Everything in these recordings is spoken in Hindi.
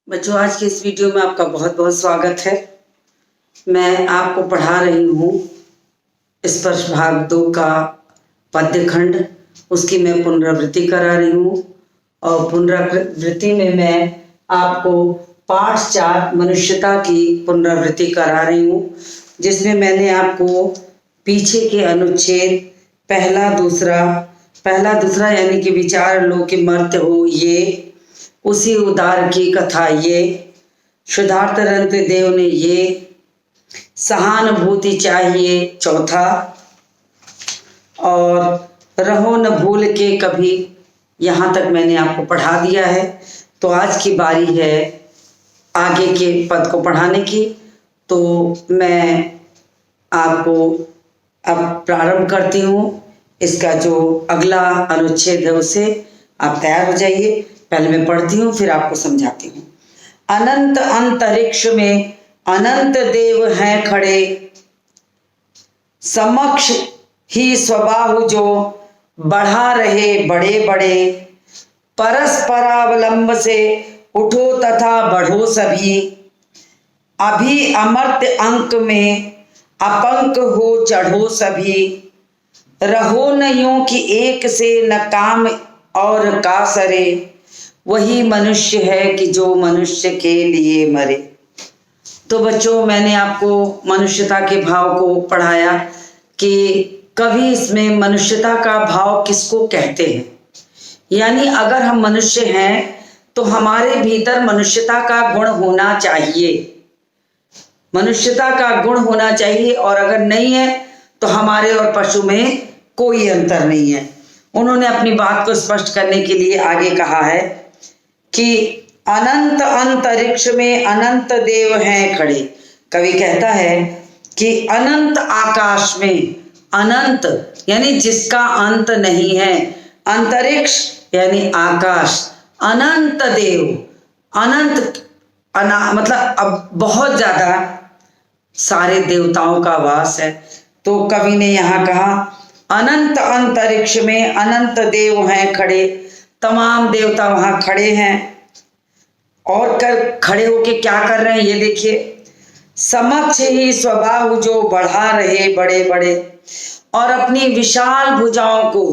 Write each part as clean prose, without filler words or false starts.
बच्चों, आज के इस वीडियो में आपका बहुत बहुत स्वागत है। मैं आपको पढ़ा रही हूँ स्पर्श भाग 2 का पद्य खंड। उसकी मैं पुनरावृत्ति करा रही हूँ और पुनरावृत्ति में मैं आपको पाठ 4 मनुष्यता की पुनरावृत्ति करा रही हूँ, जिसमें मैंने आपको पीछे के अनुच्छेद पहला दूसरा यानी कि विचार लो कि मर्त्य हो ये, उसी उदार की कथा ये, शुद्धार्थ रंत देव ने ये, सहानुभूति चाहिए चौथा, और रहो न भूल के कभी। यहाँ तक मैंने आपको पढ़ा दिया है। तो आज की बारी है आगे के पद को पढ़ाने की। तो मैं आपको अब प्रारंभ करती हूँ। इसका जो अगला अनुच्छेद है उसे आप तैयार हो जाइए। पहले मैं पढ़ती हूँ, फिर आपको समझाती हूँ। अनंत अंतरिक्ष में अनंत देव हैं खड़े, समक्ष ही स्वबाहु जो बढ़ा रहे बड़े बड़े। परस्परावलंब से उठो तथा बढ़ो सभी, अभी अमर्त्य अंक में अपंक हो चढ़ो सभी। रहो न यूं कि एक से न काम और का सरे, वही मनुष्य है कि जो मनुष्य के लिए मरे। तो बच्चों, मैंने आपको मनुष्यता के भाव को पढ़ाया कि कभी इसमें मनुष्यता का भाव किसको कहते हैं। यानी अगर हम मनुष्य हैं तो हमारे भीतर मनुष्यता का गुण होना चाहिए, मनुष्यता का गुण होना चाहिए। और अगर नहीं है तो हमारे और पशु में कोई अंतर नहीं है। उन्होंने अपनी बात को स्पष्ट करने के लिए आगे कहा है कि अनंत अंतरिक्ष में अनंत देव हैं खड़े। कवि कहता है कि अनंत आकाश में, अनंत यानी जिसका अंत नहीं है, अंतरिक्ष यानी आकाश, अनंत देव, अनंत मतलब अब बहुत ज्यादा सारे देवताओं का वास है। तो कवि ने यहाँ कहा अनंत अंतरिक्ष में अनंत देव हैं खड़े। तमाम देवता वहां खड़े हैं और खड़े होके क्या कर रहे हैं ये देखिए। समक्ष ही स्वबाहु जो बढ़ा रहे बड़े बड़े, और अपनी विशाल भुजाओं को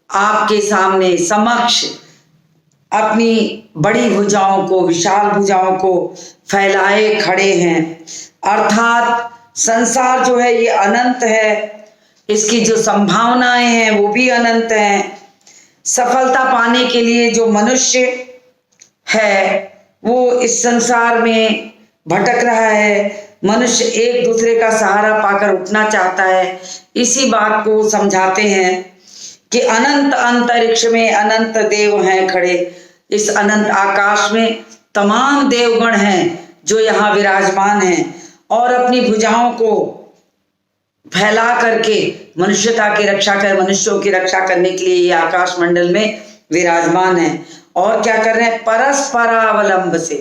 आपके सामने, समक्ष अपनी बड़ी भुजाओं को, विशाल भुजाओं को फैलाए खड़े हैं। अर्थात संसार जो है ये अनंत है, इसकी जो संभावनाएं हैं वो भी अनंत हैं। सफलता पाने के लिए जो मनुष्य है वो इस संसार में भटक रहा है। मनुष्य एक दूसरे का सहारा पाकर उठना चाहता है। इसी बात को समझाते हैं कि अनंत अंतरिक्ष में अनंत देव हैं खड़े। इस अनंत आकाश में तमाम देवगण हैं जो यहाँ विराजमान हैं और अपनी भुजाओं को फैला करके मनुष्यता की रक्षा कर, मनुष्यों की रक्षा करने के लिए ये आकाश मंडल में विराजमान है। और क्या कर रहे हैं? परस्परावलंब से,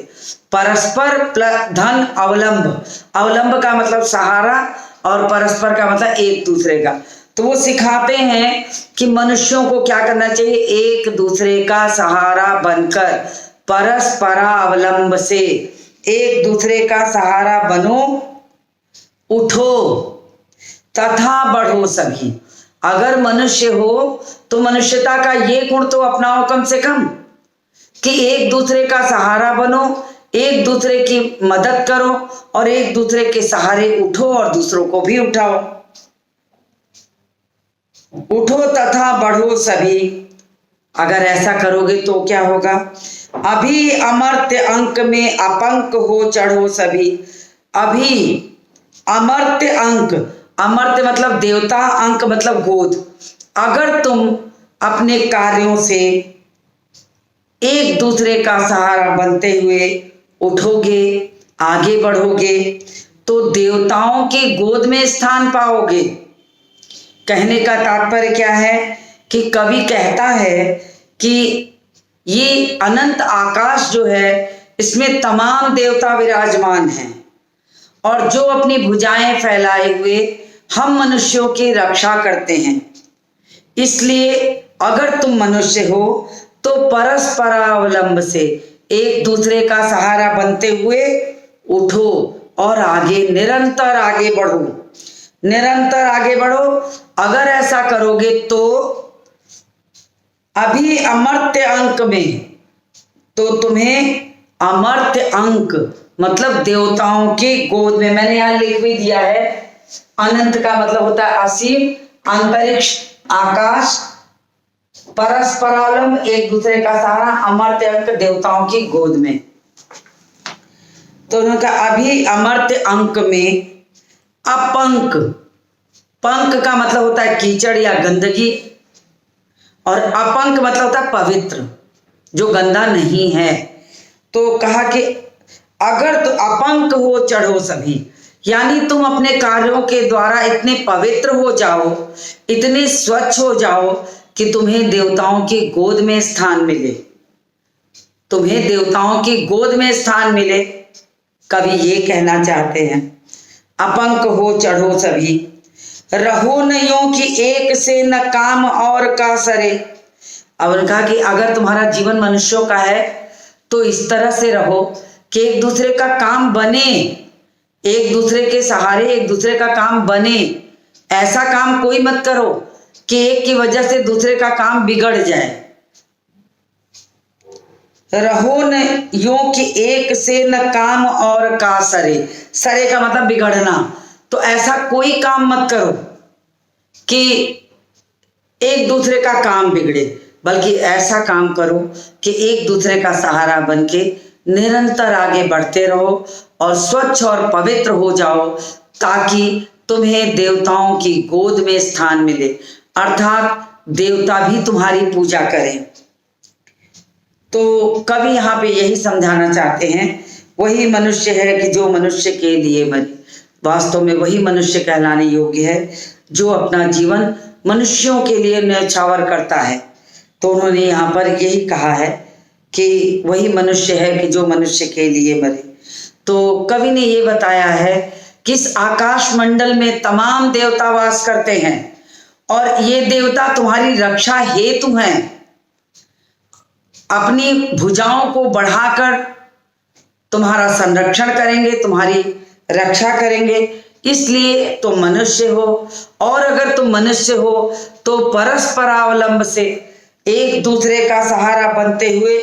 परस्पर धन अवलंब, अवलंब का मतलब सहारा और परस्पर का मतलब एक दूसरे का। तो वो सिखाते हैं कि मनुष्यों को क्या करना चाहिए, एक दूसरे का सहारा बनकर, परस्परावलंब से एक दूसरे का सहारा बनो, उठो तथा बढ़ो सभी। अगर मनुष्य हो तो मनुष्यता का ये गुण तो अपनाओ कम से कम, कि एक दूसरे का सहारा बनो, एक दूसरे की मदद करो और एक दूसरे के सहारे उठो और दूसरों को भी उठाओ। उठो तथा बढ़ो सभी। अगर ऐसा करोगे तो क्या होगा? अभी अमर्त्य अंक में अपंक हो चढ़ो सभी। अभी अमर्त्य अंक, अमर्त्य मतलब देवता, अंक मतलब गोद। अगर तुम अपने कार्यों से एक दूसरे का सहारा बनते हुए उठोगे, आगे बढ़ोगे, तो देवताओं की गोद में स्थान पाओगे। कहने का तात्पर्य क्या है कि कवि कहता है कि ये अनंत आकाश जो है इसमें तमाम देवता विराजमान हैं और जो अपनी भुजाएं फैलाए हुए हम मनुष्यों की रक्षा करते हैं। इसलिए अगर तुम मनुष्य हो तो परस्परावलंब से एक दूसरे का सहारा बनते हुए उठो और आगे निरंतर आगे बढ़ो, निरंतर आगे बढ़ो। अगर ऐसा करोगे तो अभी अमर्त्य अंक में, तो तुम्हें अमर्त्य अंक मतलब देवताओं की गोद में, मैंने यहां लिख भी दिया है, अनंत का मतलब होता है असीम, अंतरिक्ष आकाश, परस्परालंब एक दूसरे का सहारा, अमर्त्य अंक देवताओं की गोद में। तो उन्होंने कहा अभी अमर्त्य अंक में अपंक, पंक का मतलब होता है कीचड़ या गंदगी, और अपंक मतलब होता है पवित्र, जो गंदा नहीं है। तो कहा कि अगर तो अपंक हो चढ़ो सभी, यानी तुम अपने कार्यों के द्वारा इतने पवित्र हो जाओ, इतने स्वच्छ हो जाओ कि तुम्हें देवताओं की गोद में स्थान मिले, तुम्हें देवताओं की गोद में स्थान मिले। कवि ये कहना चाहते हैं, अपंक हो चढ़ो सभी, रहो न यूं कि एक से न काम और का सरे। अब उन्होंने कहा कि अगर तुम्हारा जीवन मनुष्यों का है तो इस तरह से रहो कि एक दूसरे का काम बने, एक दूसरे के सहारे एक दूसरे का काम बने। ऐसा काम कोई मत करो कि एक की वजह से दूसरे का काम बिगड़ जाए। रहो न यूं कि एक से न काम और का सरे, सरे का मतलब बिगड़ना। तो ऐसा कोई काम मत करो कि एक दूसरे का काम बिगड़े, बल्कि ऐसा काम करो कि एक दूसरे का सहारा बनके निरंतर आगे बढ़ते रहो और स्वच्छ और पवित्र हो जाओ, ताकि तुम्हें देवताओं की गोद में स्थान मिले, अर्थात देवता भी तुम्हारी पूजा करें। तो कवि यहाँ पे यही समझाना चाहते हैं, वही मनुष्य है कि जो मनुष्य के लिए मरे। वास्तव में वही मनुष्य कहलाने योग्य है जो अपना जीवन मनुष्यों के लिए न्यौछावर करता है। तो उन्होंने यहाँ पर यही कहा है कि वही मनुष्य है कि जो मनुष्य के लिए मरे। तो कवि ने ये बताया है कि इस आकाश मंडल में तमाम देवता वास करते हैं और ये देवता तुम्हारी रक्षा हेतु हैं, अपनी भुजाओं को बढ़ाकर तुम्हारा संरक्षण करेंगे, तुम्हारी रक्षा करेंगे। इसलिए तुम मनुष्य हो, और अगर तुम मनुष्य हो तो परस्परावलंब से एक दूसरे का सहारा बनते हुए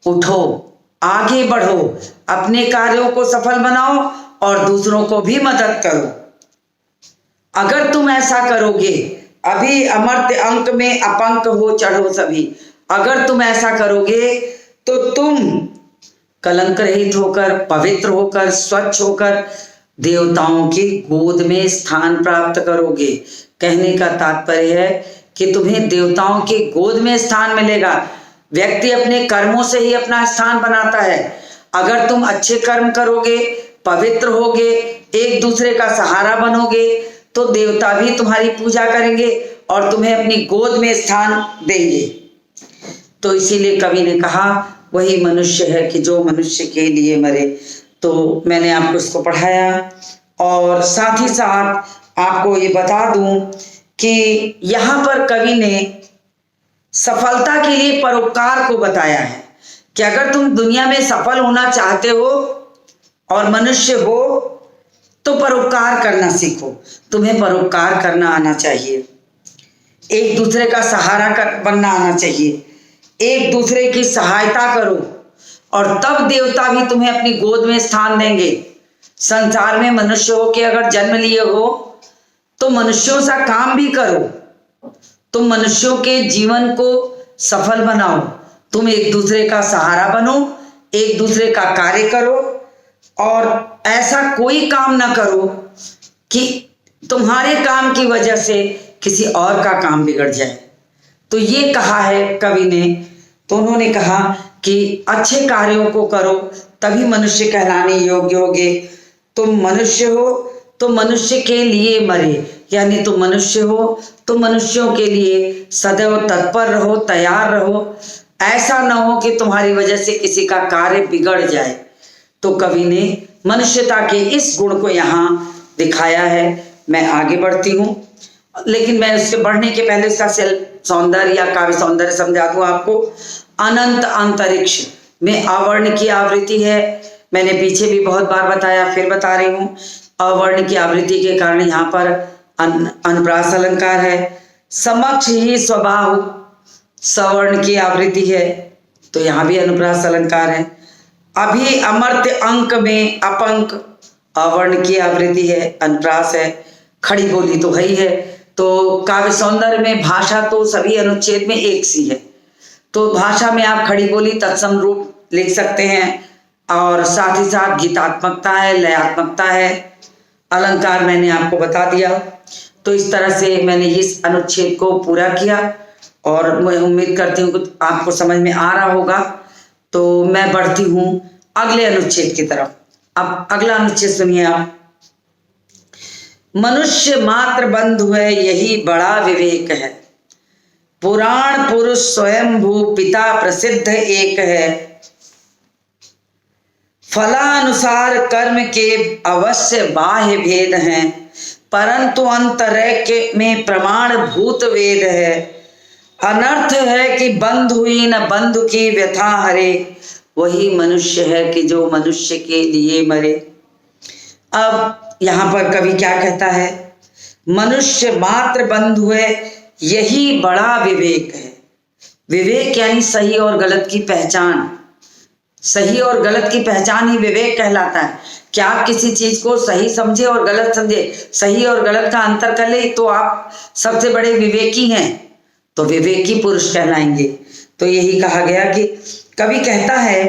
उठो, आगे बढ़ो, अपने कार्यों को सफल बनाओ और दूसरों को भी मदद करो। अगर तुम ऐसा करोगे, अभी अमर्त्य अंक में अपंक हो चढ़ो सभी, अगर तुम ऐसा करोगे तो तुम कलंक रहित होकर, पवित्र होकर, स्वच्छ होकर देवताओं की गोद में स्थान प्राप्त करोगे। कहने का तात्पर्य है कि तुम्हें देवताओं की गोद में स्थान मिलेगा। व्यक्ति अपने कर्मों से ही अपना स्थान बनाता है। अगर तुम अच्छे कर्म करोगे, पवित्र होगे, एक दूसरे का सहारा बनोगे, तो देवता भी तुम्हारी पूजा करेंगे और तुम्हें अपनी गोद में स्थान देंगे। तो इसीलिए कवि ने कहा वही मनुष्य है कि जो मनुष्य के लिए मरे। तो मैंने आपको इसको पढ़ाया और साथ ही साथ आपको ये बता दूं कि यहाँ पर कवि ने सफलता के लिए परोपकार को बताया है कि अगर तुम दुनिया में सफल होना चाहते हो और मनुष्य हो तो परोपकार करना सीखो। तुम्हें परोपकार करना आना चाहिए, एक दूसरे का सहारा बनना आना चाहिए, एक दूसरे की सहायता करो और तब देवता भी तुम्हें अपनी गोद में स्थान देंगे। संसार में मनुष्य हो के अगर जन्म लिए हो तो मनुष्यों सा काम भी करो, तुम मनुष्यों के जीवन को सफल बनाओ, तुम एक दूसरे का सहारा बनो, एक दूसरे का कार्य करो और ऐसा कोई काम ना करो कि तुम्हारे काम की वजह से किसी और का काम बिगड़ जाए। तो ये कहा है कवि ने। तो उन्होंने कहा कि अच्छे कार्यों को करो तभी मनुष्य कहलाने योग्य होगे। तुम मनुष्य हो तो मनुष्य के लिए मरे, यानी तुम मनुष्य हो तो मनुष्यों के लिए सदैव तत्पर रहो, तैयार रहो। ऐसा न हो कि तुम्हारी वजह से किसी का कार्य बिगड़ जाए। तो कवि ने मनुष्यता के इस गुण को यहाँ दिखाया है। मैं आगे बढ़ती हूँ, लेकिन मैं उससे बढ़ने के पहले इसका सौंदर्य या काव्य सौंदर्य समझा दूं आपको। अनंत अंतरिक्ष में अवर्ण की आवृत्ति है। मैंने पीछे भी बहुत बार बताया, फिर बता रही हूँ। अवर्ण की आवृत्ति के कारण यहाँ पर अनुप्रास अलंकार है। समक्ष ही स्वबाहु सवर्ण की आवृत्ति है, तो यहाँ भी अनुप्रास अलंकार है। अभी अमर्त्य अंक में अपंक अवर्ण की आवृत्ति है, अनुप्रास है। खड़ी बोली तो है ही है। तो काव्य सौंदर्य में भाषा तो सभी अनुच्छेद में एक सी है, तो भाषा में आप खड़ी बोली तत्सम रूप लिख सकते हैं, और साथ ही साथ गीतात्मकता है, लयात्मकता है, अलंकार मैंने आपको बता दिया। तो इस तरह से मैंने इस अनुच्छेद को पूरा किया और मैं उम्मीद करती हूँ कि आपको समझ में आ रहा होगा। तो मैं बढ़ती हूँ अगले अनुच्छेद की तरफ। अब अगला अनुच्छेद सुनिए आप। मनुष्य मात्र बंधु है, यही बड़ा विवेक है। पुराण पुरुष स्वयंभू पिता प्रसिद्ध एक है। फलानुसार कर्म के अवश्य बाह्य भेद हैं, परंतु अंतरैक्य में प्रमाण भूत वेद है। अनर्थ है कि बंधु ही न बंधु की व्यथा हरे, वही मनुष्य है कि जो मनुष्य के लिए मरे। अब यहाँ पर कवि क्या कहता है? मनुष्य मात्र बंधु है, यही बड़ा विवेक है। विवेक यानी सही और गलत की पहचान। सही और गलत की पहचान ही विवेक कहलाता है। क्या आप किसी चीज को सही समझे और गलत समझे, सही और गलत का अंतर कर ले, तो आप सबसे बड़े विवेकी हैं, तो विवेकी पुरुष कहलाएंगे। तो यही कहा गया कि कवि कहता है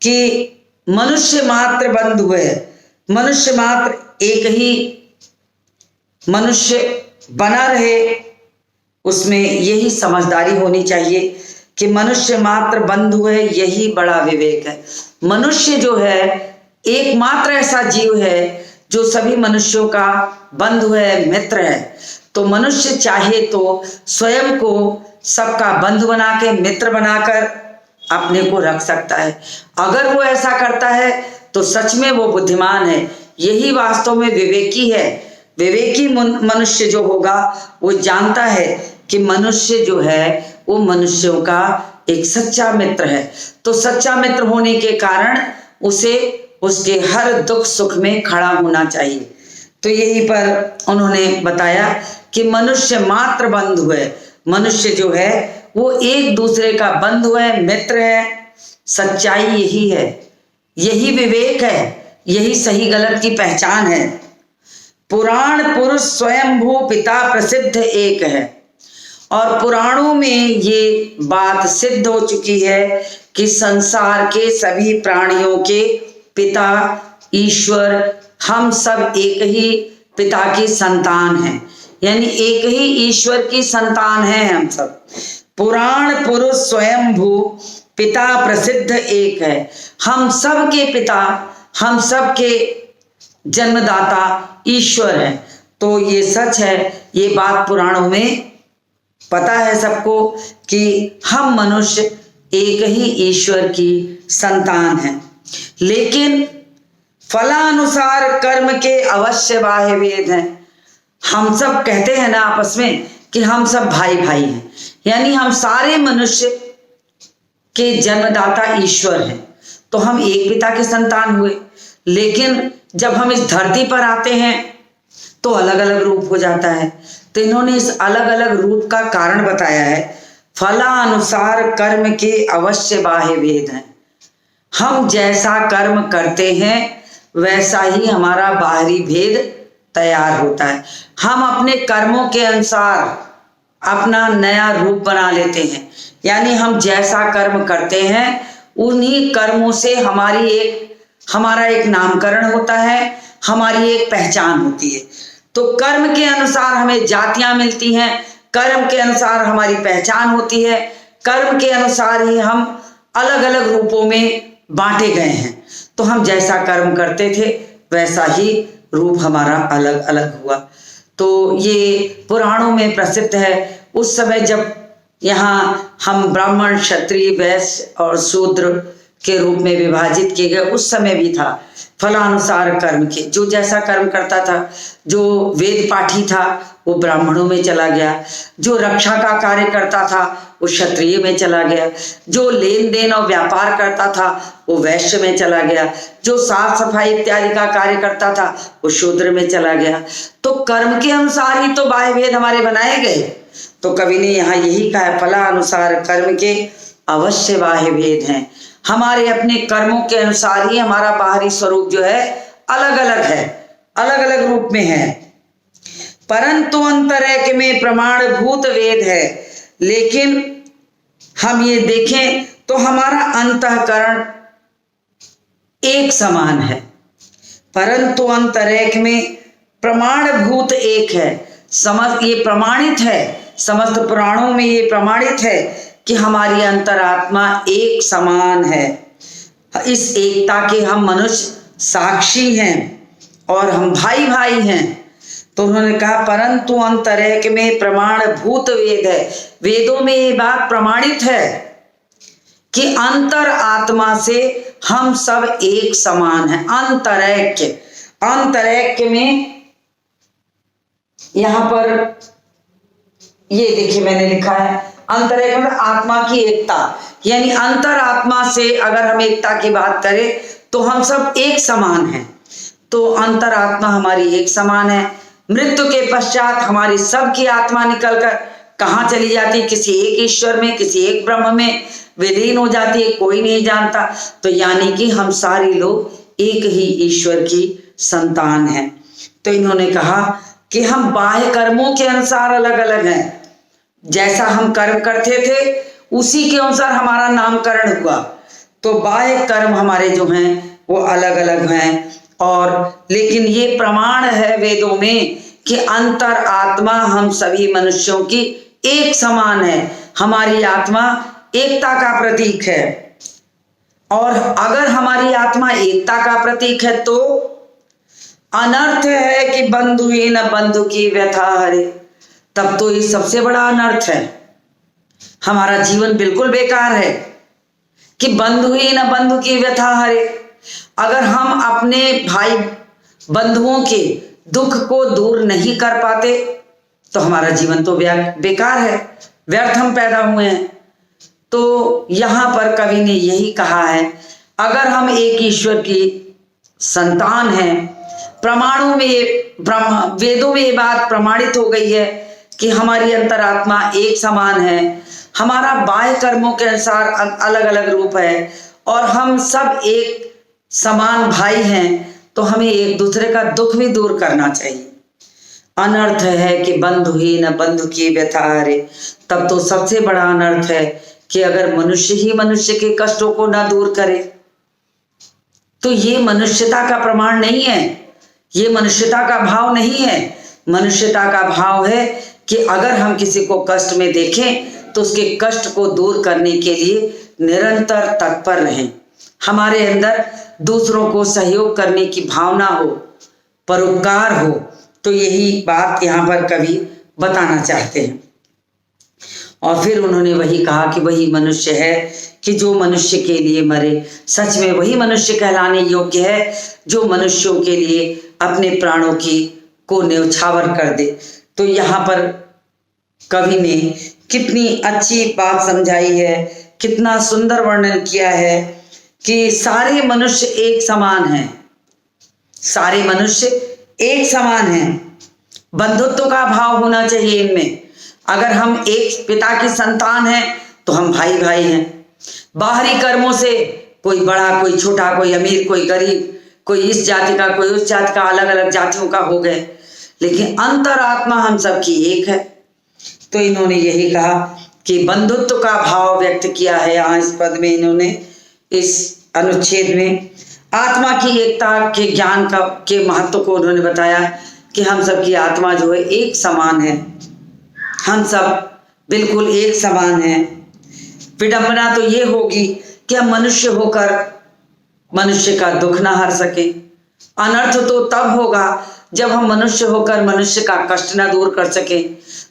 कि मनुष्य मात्र बंधु है, मनुष्य मात्र एक ही मनुष्य बना रहे, उसमें यही समझदारी होनी चाहिए कि मनुष्य मात्र बंधु है, यही बड़ा विवेक है। मनुष्य जो है एकमात्र ऐसा जीव है जो सभी मनुष्यों का बंधु है, मित्र है। तो मनुष्य चाहे तो स्वयं को सबका बंधु बना के, मित्र बनाकर अपने को रख सकता है। अगर वो ऐसा करता है तो सच में वो बुद्धिमान है, यही वास्तव में विवेकी है। विवेकी मनुष्य जो होगा वो जानता है कि मनुष्य जो है वो मनुष्यों का एक सच्चा मित्र है। तो सच्चा मित्र होने के कारण उसे उसके हर दुख सुख में खड़ा होना चाहिए। तो यही पर उन्होंने बताया कि मनुष्य मात्र बंधु है। मनुष्य जो है वो एक दूसरे का बंधु है, मित्र है। सच्चाई यही है, यही विवेक है, यही सही गलत की पहचान है। पुराण पुरुष स्वयंभू पिता प्रसिद्ध एक है। और पुराणों में ये बात सिद्ध हो चुकी है कि संसार के सभी प्राणियों के पिता ईश्वर, हम सब एक ही पिता की संतान हैं, यानी एक ही ईश्वर की संतान हैं हम सब। पुराण पुरुष स्वयंभू पिता प्रसिद्ध एक है। हम सब के पिता, हम सब के जन्मदाता ईश्वर है। तो ये सच है, ये बात पुराणों में पता है सबको कि हम मनुष्य एक ही ईश्वर की संतान हैं। लेकिन फलानुसार कर्म के अवश्य बाह्य भेद हैं। हम सब कहते हैं ना आपस में कि हम सब भाई भाई हैं, यानी हम सारे मनुष्य के जन्मदाता ईश्वर हैं। तो हम एक पिता के संतान हुए, लेकिन जब हम इस धरती पर आते हैं तो अलग अलग रूप हो जाता है। तो इन्होंने इस अलग अलग रूप का कारण बताया है। फलानुसार कर्म के अवश्य बाह्य भेद हैं। हम जैसा कर्म करते हैं वैसा ही हमारा बाहरी भेद तैयार होता है। हम अपने कर्मों के अनुसार अपना नया रूप बना लेते हैं, यानी हम जैसा कर्म करते हैं उन्हीं कर्मों से हमारा एक नामकरण होता है, हमारी एक पहचान होती है। तो कर्म के अनुसार हमें जातियां मिलती हैं, कर्म के अनुसार हमारी पहचान होती है, कर्म के अनुसार ही हम अलग अलग रूपों में बांटे गए हैं। तो हम जैसा कर्म करते थे वैसा ही रूप हमारा अलग अलग हुआ। तो ये पुराणों में प्रसिद्ध है। उस समय जब यहाँ हम ब्राह्मण, क्षत्रिय, वैश्य और शूद्र के रूप में विभाजित किए गए। उस समय भी था फलानुसार कर्म के, जो जैसा कर्म करता था, जो वेद पाठी था वो ब्राह्मणों में चला गया, जो रक्षा का कार्य करता था वो क्षत्रिय में चला गया, जो लेन देन और व्यापार करता था वो वैश्य में चला गया, जो साफ सफाई इत्यादि का कार्य करता था वो शूद्र में चला गया। तो कर्म के अनुसार ही तो बाह्य भेद हमारे बनाए गए। तो कवि ने यहाँ यही कहा है, फला अनुसार कर्म के अवश्य बाह्य भेद हैं। हमारे अपने कर्मों के अनुसार ही हमारा बाहरी स्वरूप जो है अलग अलग है, अलग अलग रूप में है। परंतु अंतरैक्य में प्रमाणभूत वेद है। लेकिन हम ये देखें तो हमारा अंतःकरण एक समान है, परंतु अंतरैक्य में प्रमाणभूत एक है। ये प्रमाणित है, समस्त पुराणों में ये प्रमाणित है कि हमारी अंतरात्मा एक समान है। इस एकता के हम मनुष्य साक्षी हैं और हम भाई भाई हैं। तो उन्होंने कहा परंतु अंतरैक्य में प्रमाणभूत वेद है। वेदों में ये बात प्रमाणित है कि अंतर आत्मा से हम सब एक समान हैं। अंतरैक्य, अंतरैक्य में यहां पर ये देखिए मैंने लिखा है, अंतरैक्य मतलब आत्मा की एकता, यानी अंतर आत्मा से अगर हम एकता की बात करें तो हम सब एक समान हैं। तो अंतर आत्मा हमारी एक समान है। मृत्यु के पश्चात हमारी सबकी आत्मा निकलकर कहाँ चली जाती, किसी एक ईश्वर में, किसी एक ब्रह्म में विलीन हो जाती है, कोई नहीं जानता। तो यानी कि हम सारे लोग एक ही ईश्वर की संतान हैं। तो इन्होंने कहा कि हम बाह्य कर्मों के अनुसार अलग अलग हैं। जैसा हम कर्म करते थे उसी के अनुसार हमारा नामकरण हुआ। तो बाह्य कर्म हमारे जो हैं वो अलग अलग हैं। और लेकिन ये प्रमाण है वेदों में कि अंतर आत्मा हम सभी मनुष्यों की एक समान है। हमारी आत्मा एकता का प्रतीक है। और अगर हमारी आत्मा एकता का प्रतीक है तो अनर्थ है कि बंधु ही न बंधु की व्यथा हरे। तब तो ये सबसे बड़ा अनर्थ है। हमारा जीवन बिल्कुल बेकार है कि बंधु ही न बंधु की व्यथा हरे। अगर हम अपने भाई बंधुओं के दुख को दूर नहीं कर पाते तो हमारा जीवन तो बेकार है, व्यर्थ हम पैदा हुए हैं। तो यहाँ पर कवि ने यही कहा है, अगर हम एक ईश्वर की संतान हैं, प्रमाणों में वेदों में ये बात प्रमाणित हो गई है कि हमारी अंतरात्मा एक समान है, हमारा बाह्य कर्मों के अनुसार अलग अलग रूप है और हम सब एक समान भाई हैं, तो हमें एक दूसरे का दुख भी दूर करना चाहिए। अनर्थ है कि बंधु ही न बंधु की व्यथा हरे। तब तो सबसे बड़ा अनर्थ है कि अगर मनुष्य ही मनुष्य के कष्टों को ना दूर करे तो ये मनुष्यता का प्रमाण नहीं है, ये मनुष्यता का भाव नहीं है। मनुष्यता का भाव है कि अगर हम किसी को कष्ट में देखें तो उसके कष्ट को दूर करने के लिए निरंतर तत्पर रहें। हमारे अंदर दूसरों को सहयोग करने की भावना हो, परोपकार हो। तो यही बात यहाँ पर कवि बताना चाहते हैं। और फिर उन्होंने वही कहा कि वही मनुष्य है कि जो मनुष्य के लिए मरे। सच में वही मनुष्य कहलाने योग्य है जो मनुष्यों के लिए अपने प्राणों को न्यौछावर कर दे। तो यहाँ पर कवि ने कितनी अच्छी बात समझाई है, कितना सुंदर वर्णन किया है कि सारे मनुष्य एक समान हैं, सारे मनुष्य एक समान हैं। बंधुत्व का भाव होना चाहिए इनमें। अगर हम एक पिता की संतान हैं तो हम भाई भाई हैं। बाहरी कर्मों से कोई बड़ा, कोई छोटा, कोई अमीर, कोई गरीब, कोई इस जाति का, कोई उस जाति का, अलग अलग जातियों का हो गए, लेकिन अंतरात्मा हम सबकी एक है। तो इन्होंने यही कहा कि बंधुत्व का भाव व्यक्त किया है यहाँ इस पद में। इन्होंने इस अनुच्छेद में आत्मा की एकता के ज्ञान के महत्व को उन्होंने बताया कि हम सबकी आत्मा जो है एक समान है, हम सब बिल्कुल एक समान हैं। विडंबना तो ये होगी कि हम मनुष्य होकर मनुष्य का दुख ना हर सके। अनर्थ तो तब होगा जब हम मनुष्य होकर मनुष्य का कष्ट ना दूर कर सके,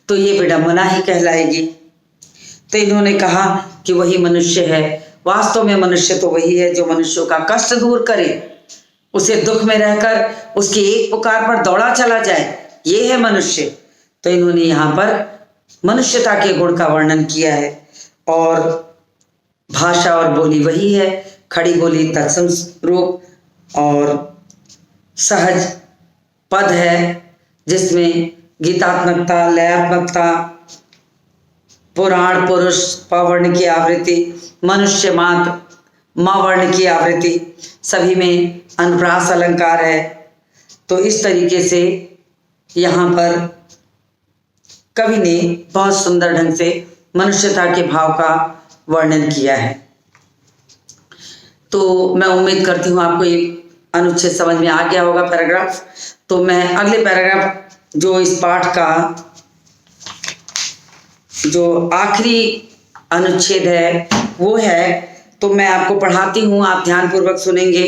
तो ये विडंबना ही कहलाएगी। तो इन्होंने कहा कि वही मनुष्य है वास्तव में मनुष्य तो वही है जो मनुष्यों का कष्ट दूर करे, उसे दुख में रहकर उसकी एक पुकार पर दौड़ा चला जाए, ये है मनुष्य। तो इन्होंने यहाँ पर मनुष्यता के गुण का वर्णन किया है। और भाषा और बोली वही है, खड़ी बोली तत्सम रूप और सहज पद है, जिसमें गीतात्मकता, लयात्मकता, पुराण पुरुष पवर्ण की आवृत्ति, मनुष्य मात्र मवर्ण की आवृत्ति, सभी में अनुप्रास अलंकार है। तो इस तरीके से यहाँ पर कवि ने बहुत सुंदर ढंग से मनुष्यता के भाव का वर्णन किया है। तो मैं उम्मीद करती हूँ आपको ये अनुच्छेद समझ में आ गया होगा, पैराग्राफ। तो मैं अगले पैराग्राफ जो इस पाठ का जो आखिरी अनुच्छेद है वो है, तो मैं आपको पढ़ाती हूँ, आप ध्यानपूर्वक सुनेंगे।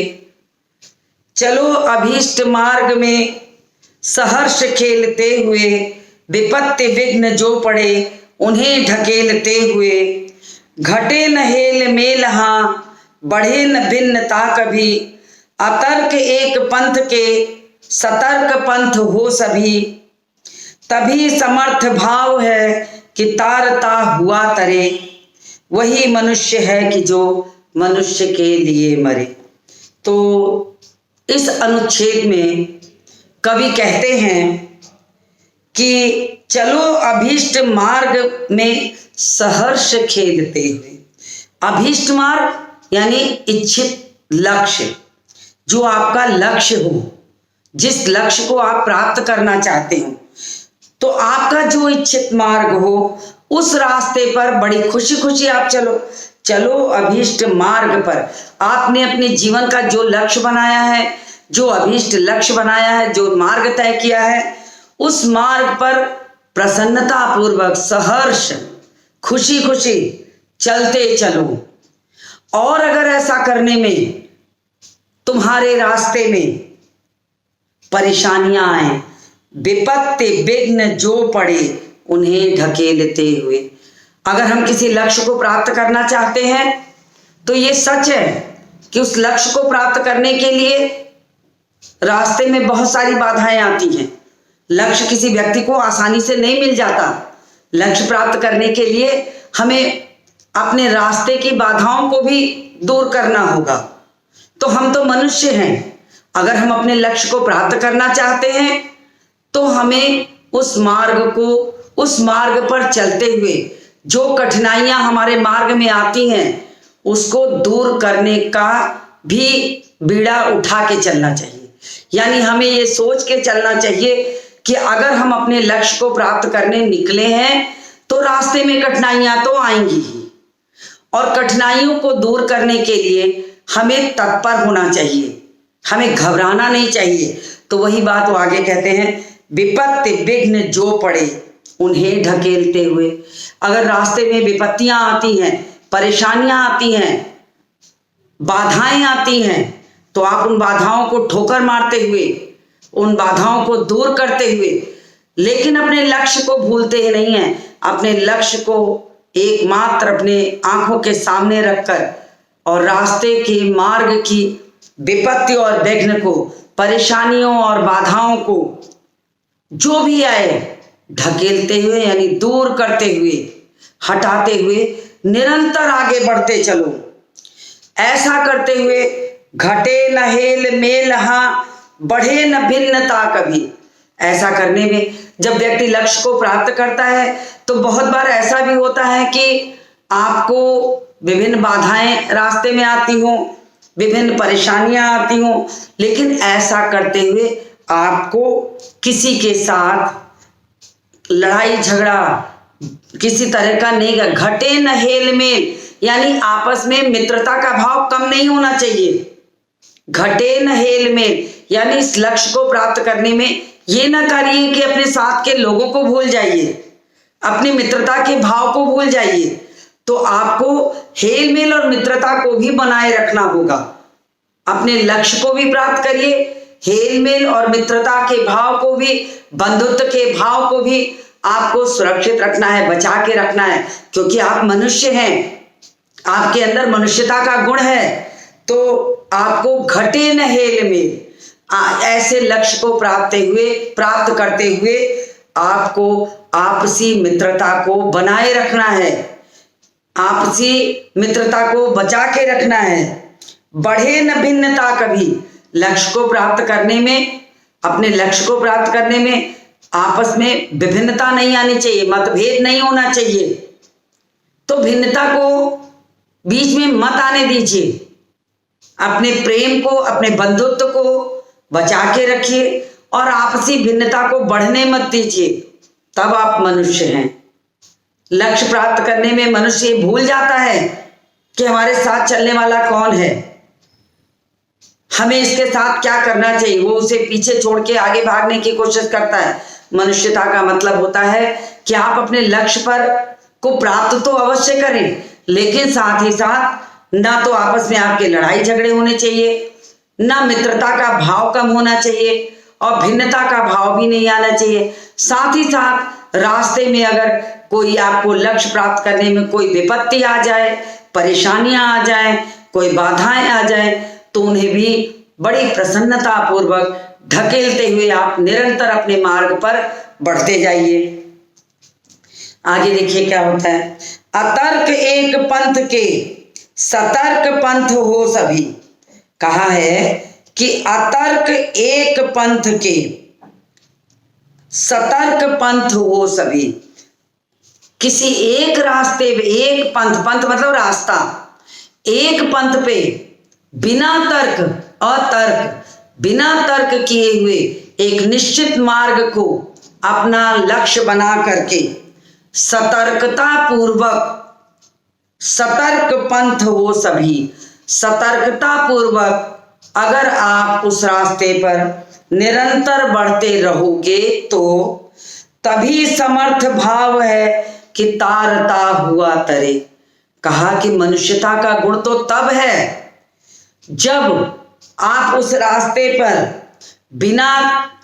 चलो अभीष्ट मार्ग में सहर्ष खेलते हुए, विपत्ति विघ्न जो पड़े उन्हें ढकेलते हुए, घटे न हेल मेल हाँ बढ़े न भिन्नता कभी, अतर्क एक पंथ के सतर्क पंथ हो सभी, तभी समर्थ भाव है कि तारता हुआ तरे, वही मनुष्य है कि जो मनुष्य के लिए मरे। तो इस अनुच्छेद में कवि कहते हैं कि चलो अभीष्ट मार्ग में सहर्ष खेलते हुए। अभीष्ट मार्ग यानी इच्छित लक्ष्य, जो आपका लक्ष्य हो, जिस लक्ष्य को आप प्राप्त करना चाहते हो, तो आपका जो इच्छित मार्ग हो उस रास्ते पर बड़ी खुशी खुशी आप चलो। चलो अभीष्ट मार्ग पर, आपने अपने जीवन का जो लक्ष्य बनाया है, जो अभीष्ट लक्ष्य बनाया है, जो मार्ग तय किया है, उस मार्ग पर प्रसन्नता पूर्वक सहर्ष खुशी खुशी चलते चलो। और अगर ऐसा करने में तुम्हारे रास्ते में परेशानियां आए, विपत्ति विघ्न जो पड़े उन्हें ढकेलते हुए, अगर हम किसी लक्ष्य को प्राप्त करना चाहते हैं तो ये सच है कि उस लक्ष्य को प्राप्त करने के लिए रास्ते में बहुत सारी बाधाएं आती हैं। लक्ष्य किसी व्यक्ति को आसानी से नहीं मिल जाता। लक्ष्य प्राप्त करने के लिए हमें अपने रास्ते की बाधाओं को भी दूर करना होगा। तो हम तो मनुष्य हैं, अगर हम अपने लक्ष्य को प्राप्त करना चाहते हैं तो हमें उस मार्ग पर चलते हुए जो कठिनाइयां हमारे मार्ग में आती हैं उसको दूर करने का भी बीड़ा उठा के चलना चाहिए। यानी हमें ये सोच के चलना चाहिए कि अगर हम अपने लक्ष्य को प्राप्त करने निकले हैं तो रास्ते में कठिनाइयां तो आएंगी ही, और कठिनाइयों को दूर करने के लिए हमें तत्पर होना चाहिए, हमें घबराना नहीं चाहिए। तो वही बात वो आगे कहते हैं, विपत्ति विघ्न जो पड़े उन्हें ढकेलते हुए। अगर रास्ते में विपत्तियां आती हैं, परेशानियां आती हैं, बाधाएं आती हैं, तो आप उन बाधाओं को ठोकर मारते हुए, उन बाधाओं को दूर करते हुए, लेकिन अपने लक्ष्य को भूलते नहीं हैं, अपने लक्ष्य को एकमात्र अपने आंखों के सामने रखकर और रास्ते के मार्ग की विपत्ति और विघ्न को, परेशानियों और बाधाओं को जो भी आए ढकेलते हुए, यानी दूर करते हुए, हटाते हुए निरंतर आगे बढ़ते चलो। ऐसा करते हुए घटे न हेल मेल हाँ बढ़े न भिन्नता कभी। ऐसा करने में जब व्यक्ति लक्ष्य को प्राप्त करता है तो बहुत बार ऐसा भी होता है कि आपको विभिन्न बाधाएं रास्ते में आती हों, विभिन्न परेशानियां आती हों, लेकिन ऐसा करते हुए आपको किसी के साथ लड़ाई झगड़ा किसी तरह का नहीं, घटे न हेल मेल, यानी आपस में मित्रता का भाव कम नहीं होना चाहिए। घटे न हेल मेल यानी इस लक्ष्य को प्राप्त करने में ये ना करिए कि अपने साथ के लोगों को भूल जाइए, अपनी मित्रता के भाव को भूल जाइए। तो आपको हेल मेल और मित्रता को भी बनाए रखना होगा। अपने लक्ष्य को भी प्राप्त करिए, हेल मेल और मित्रता के भाव को भी, बंधुत्व के भाव को भी आपको सुरक्षित रखना है, बचा के रखना है, क्योंकि आप मनुष्य हैं, आपके अंदर मनुष्यता का गुण है, तो आपको घटे न हेल में ऐसे लक्ष्य को प्राप्त करते हुए आपको आपसी मित्रता को बनाए रखना है, आपसी मित्रता को बचा के रखना है। बढ़े न भिन्नता कभी, लक्ष्य को प्राप्त करने में, अपने लक्ष्य को प्राप्त करने में आपस में विभिन्नता नहीं आनी चाहिए, मतभेद नहीं होना चाहिए। तो भिन्नता को बीच में मत आने दीजिए, अपने प्रेम को, अपने बंधुत्व को बचा के रखिए और आपसी भिन्नता को बढ़ने मत दीजिए, तब आप मनुष्य हैं। लक्ष्य प्राप्त करने में मनुष्य भूल जाता है कि हमारे साथ चलने वाला कौन है, हमें इसके साथ क्या करना चाहिए, वो उसे पीछे छोड़ के आगे भागने की कोशिश करता है। मनुष्यता का मतलब होता है कि आप अपने लक्ष्य पर को प्राप्त तो अवश्य करें, लेकिन साथ ही साथ ना तो आपस में आपके लड़ाई झगड़े होने चाहिए, ना मित्रता का भाव कम होना चाहिए और भिन्नता का भाव भी नहीं आना चाहिए। साथ ही साथ रास्ते में अगर कोई आपको लक्ष्य प्राप्त करने में कोई विपत्ति आ जाए, परेशानियां आ जाए, कोई बाधाएं आ जाए, तो उन्हें भी बड़ी प्रसन्नता पूर्वक ढकेलते हुए आप निरंतर अपने मार्ग पर बढ़ते जाइए। आगे देखिए क्या होता है। अतर्क एक पंथ के सतर्क पंथ हो सभी। कहा है कि अतर्क एक पंथ के सतर्क पंथ हो सभी। किसी एक रास्ते पे, एक पंथ, पंथ मतलब रास्ता, एक पंथ पे बिना तर्क, अतर्क, बिना तर्क किए हुए एक निश्चित मार्ग को अपना लक्ष्य बना करके सतर्कता पूर्वक, सतर्क पंथ हो सभी, सतर्कता पूर्वक अगर आप उस रास्ते पर निरंतर बढ़ते रहोगे तो तभी समर्थ भाव है कि तारता हुआ तरे। कहा कि मनुष्यता का गुण तो तब है जब आप उस रास्ते पर बिना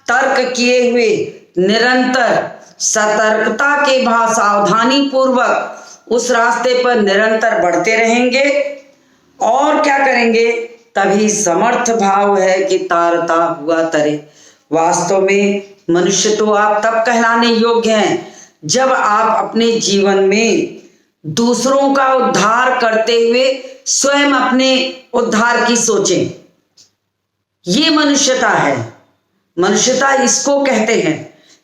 तर्क किए हुए निरंतर सतर्कता के भाव, सावधानी पूर्वक उस रास्ते पर निरंतर बढ़ते रहेंगे और क्या करेंगे, तभी समर्थ भाव है कि तारता हुआ तरे। वास्तव में मनुष्य तो आप तब कहलाने योग्य हैं जब आप अपने जीवन में दूसरों का उद्धार करते हुए स्वयं अपने उद्धार की सोचें। ये मनुष्यता है। मनुष्यता इसको कहते हैं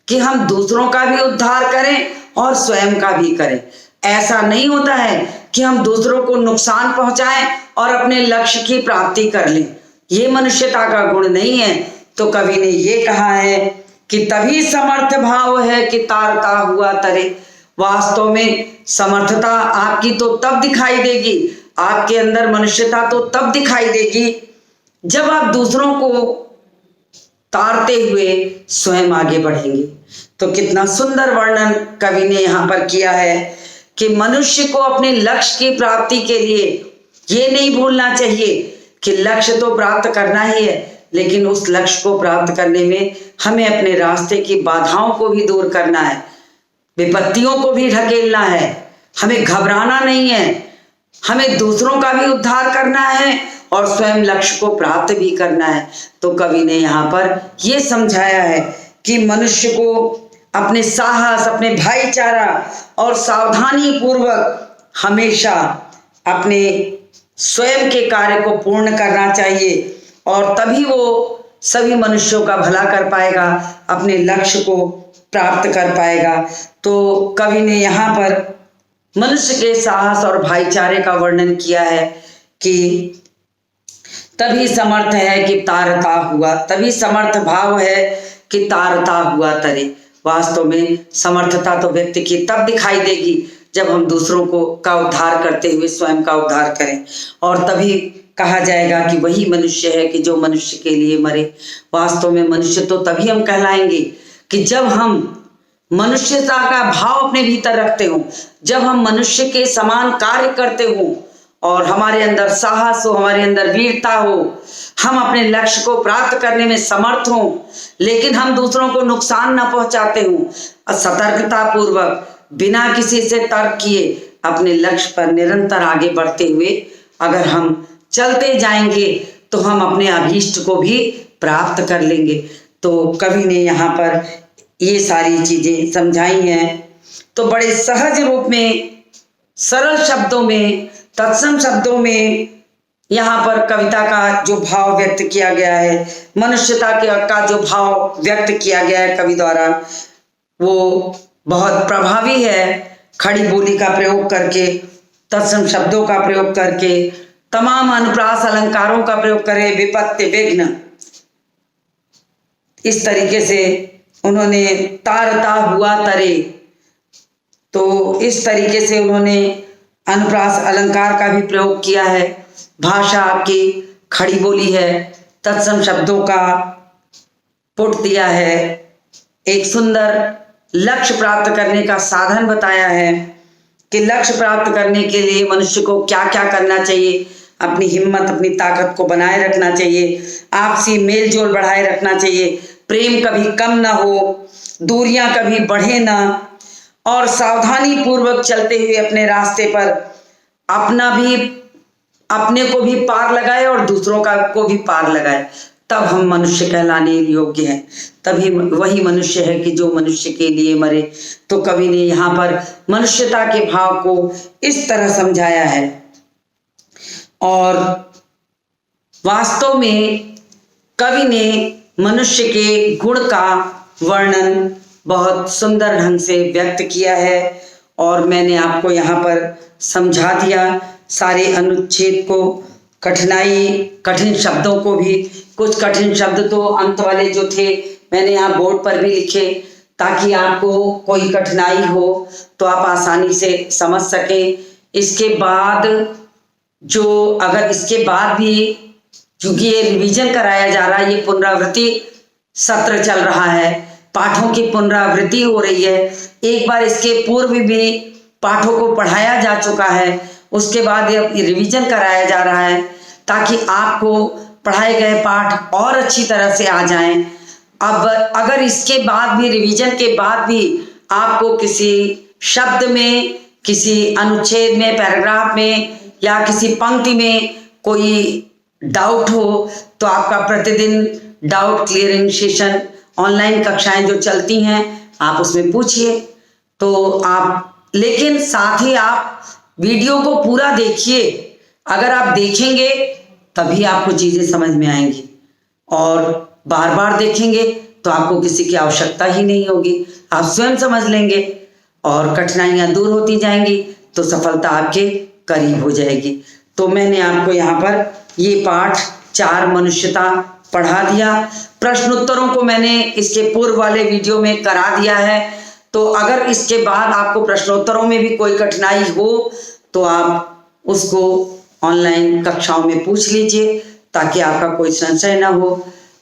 कि हम दूसरों का भी उद्धार करें और स्वयं का भी करें। ऐसा नहीं होता है कि हम दूसरों को नुकसान पहुंचाएं और अपने लक्ष्य की प्राप्ति कर लें। ये मनुष्यता का गुण नहीं है। तो कवि ने ये कहा है कि तभी समर्थ भाव है कि तारता हुआ तरे। वास्तव में समर्थता आपकी तो तब दिखाई देगी, आपके अंदर मनुष्यता तो तब दिखाई देगी जब आप दूसरों को तारते हुए स्वयं आगे बढ़ेंगे। तो कितना सुंदर वर्णन कवि ने यहाँ पर किया है कि मनुष्य को अपने लक्ष्य की प्राप्ति के लिए ये नहीं भूलना चाहिए कि लक्ष्य तो प्राप्त करना ही है, लेकिन उस लक्ष्य को प्राप्त करने में हमें अपने रास्ते की बाधाओं को भी दूर करना है, विपत्तियों को भी ढकेलना है, हमें घबराना नहीं है, हमें दूसरों का भी उद्धार करना है और स्वयं लक्ष्य को प्राप्त भी करना है। तो कवि ने यहाँ पर यह समझाया है कि मनुष्य को अपने साहस, अपने भाईचारा और सावधानी पूर्वक हमेशा अपने स्वयं के कार्य को पूर्ण करना चाहिए और तभी वो सभी मनुष्यों का भला कर पाएगा, अपने लक्ष्य को प्राप्त कर पाएगा। तो कवि ने यहाँ पर मनुष्य के साहस और भाईचारे का वर्णन किया है कि तभी समर्थ है कि तारता हुआ, तभी समर्थ भाव है कि तारता हुआ तरे। वास्तव में समर्थता तो व्यक्ति की तब दिखाई देगी जब हम दूसरों को का उद्धार करते हुए स्वयं का उद्धार करें, और तभी कहा जाएगा कि वही मनुष्य है कि जो मनुष्य के लिए मरे। वास्तव में मनुष्य तो तभी हम कहलाएंगे कि जब हम मनुष्यता का भाव अपने भीतर रखते हो, जब हम मनुष्य के समान कार्य करते हो और हमारे अंदर साहस हो, हमारे अंदर वीरता हो, हम अपने लक्ष्य को प्राप्त करने में समर्थ हो, लेकिन हम दूसरों को नुकसान न पहुंचाते हो, सतर्कता पूर्वक बिना किसी से तर्क किए अपने लक्ष्य पर निरंतर आगे बढ़ते हुए अगर हम चलते जाएंगे तो हम अपने अभीष्ट को भी प्राप्त कर लेंगे। तो कवि ने यहाँ पर ये सारी चीजें समझाई हैं। तो बड़े सहज रूप में, सरल शब्दों में, तत्सम शब्दों में यहाँ पर कविता का जो भाव व्यक्त किया गया है, मनुष्यता का जो भाव व्यक्त किया गया है कवि द्वारा, वो बहुत प्रभावी है। खड़ी बोली का प्रयोग करके, तत्सम शब्दों का प्रयोग करके, तमाम अनुप्रास अलंकारों का प्रयोग करें, विपत्ति विघ्न, इस तरीके से उन्होंने तारता हुआ तरे, तो इस तरीके से उन्होंने अनुप्रास अलंकार का भी प्रयोग किया है। भाषा आपकी खड़ी बोली है, तत्सम शब्दों का पुट दिया है, एक सुंदर लक्ष्य प्राप्त करने का साधन बताया है कि लक्ष्य प्राप्त करने के लिए मनुष्य को क्या क्या करना चाहिए। अपनी हिम्मत, अपनी ताकत को बनाए रखना चाहिए, आपसी मेल जोल बढ़ाए रखना चाहिए, प्रेम कभी कम ना हो, दूरियां कभी बढ़े ना, और सावधानी पूर्वक चलते हुए अपने रास्ते पर अपने को भी पार लगाए और दूसरों को भी पार लगाए, तब हम मनुष्य कहलाने योग्य हैं। तभी वही मनुष्य है कि जो मनुष्य के लिए मरे। तो कवि ने यहाँ पर मनुष्यता के भाव को इस तरह समझाया है। और वास्तव में कवि ने मनुष्य के गुण का वर्णन बहुत सुंदर ढंग से व्यक्त किया है और मैंने आपको यहाँ पर समझा दिया सारे अनुच्छेद को, कठिन शब्दों को भी। कुछ कठिन शब्द तो अंत वाले जो थे मैंने यहाँ बोर्ड पर भी लिखे ताकि आपको कोई कठिनाई हो तो आप आसानी से समझ सकें। इसके बाद अगर इसके बाद भी, क्योंकि ये रिवीजन कराया जा रहा है, ये पुनरावृत्ति सत्र चल रहा है, पाठों की पुनरावृत्ति हो रही है। एक बार इसके पूर्व भी पाठों को पढ़ाया जा चुका है, उसके बाद ये रिवीजन कराया जा रहा है ताकि आपको पढ़ाए गए पाठ और अच्छी तरह से आ जाएं। अब अगर इसके बाद भी, रिवीजन के बाद भी आपको किसी शब्द में, किसी अनुच्छेद में, पैराग्राफ में या किसी पंक्ति में कोई डाउट हो तो आपका प्रतिदिन डाउट क्लियरिंग सेशन, ऑनलाइन कक्षाएं जो चलती हैं, आप उसमें पूछिए। तो आप, लेकिन साथ ही आप वीडियो को पूरा देखिए। अगर आप देखेंगे तभी आपको चीजें समझ में आएंगी, और बार बार देखेंगे तो आपको किसी की आवश्यकता ही नहीं होगी, आप स्वयं समझ लेंगे और कठिनाइयां दूर होती जाएंगी, तो सफलता आपके करीब हो जाएगी। तो मैंने आपको यहाँ पर ये पाठ 4 मनुष्यता पढ़ा दिया। प्रश्नोत्तरों को मैंने इसके पूर्व वाले वीडियो में करा दिया है। तो अगर इसके बाद आपको प्रश्नोत्तरों में भी कोई कठिनाई हो तो आप उसको ऑनलाइन कक्षाओं में पूछ लीजिए ताकि आपका कोई संशय ना हो।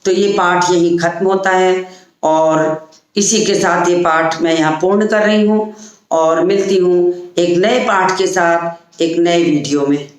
तो ये पाठ यहीं खत्म होता है और इसी के साथ ये पाठ मैं यहाँ पूर्ण कर रही हूँ और मिलती हूँ एक नए पाठ के साथ एक नए वीडियो में।